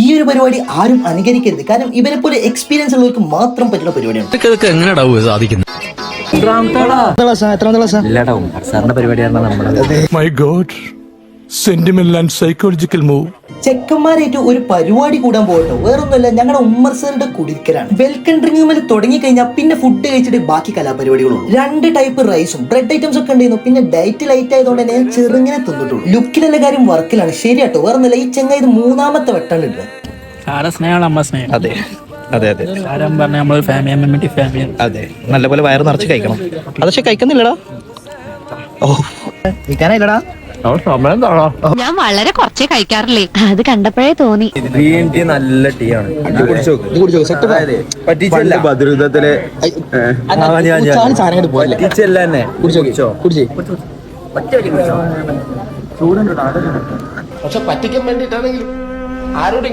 ഈ ഒരു പരിപാടി ആരും അനുകരിക്കരുത്. കാരണം ഇവരെ പോലെ എക്സ്പീരിയൻസ് ഉള്ളവർക്ക് മാത്രം പറ്റുന്ന പരിപാടിയാണ്. ചെക്കന്മാരായിട്ട് ഒരു പരിപാടി കൂടാൻ പോകട്ടോ. വേറൊന്നുമല്ല, ഞങ്ങളുടെ ഉമ്മർ സാറിന്റെ കുടിക്കലാണ്. വെൽക്കം ഡ്രിങ്ക് മേലെ തുടങ്ങി കഴിഞ്ഞാൽ പിന്നെ ഫുഡ് കഴിച്ചിട്ട് ബാക്കി കലാപരിപാടികളും. 2 ടൈപ്പ് റൈസും ബ്രെഡ് ഐറ്റംസ് ഒക്കെ ഉണ്ടായിരുന്നു. പിന്നെ ഡയറ്റ് ലൈറ്റ് ആയതുകൊണ്ട് തന്നെ ഞാൻ ചെറുങ്ങനെ തിന്നിട്ടുള്ളൂ. ലുക്കിലുള്ള കാര്യം വർക്കിലാണ്. ശരിയാട്ടോ, വേറൊന്നുമല്ല, ഈ ചെങ്ങ ഇത് 3ാമത്തെ വെട്ടാണ് ഇടുന്നത്. അതെ അതെ അതെ അതെ, നല്ലപോലെ വയറ് നിറച്ച് കഴിക്കണം. അതൊക്കെ കഴിക്കുന്നില്ലടാ. ഓ കഴിക്കാനായില്ലടാ. ഞാൻ വളരെ കുറച്ചേ കഴിക്കാറില്ലേ, അത് കണ്ടപ്പോഴേ തോന്നി. ഗ്രീൻ ടീ നല്ല ടീ ആണ്. പറ്റിച്ചല്ല ഭദ്രതത്തിലെ പറ്റിച്ചല്ല തന്നെ കുടിച്ചോ. പക്ഷെ പറ്റിക്കാൻ വേണ്ടിട്ടാണെങ്കിലും ആരോട്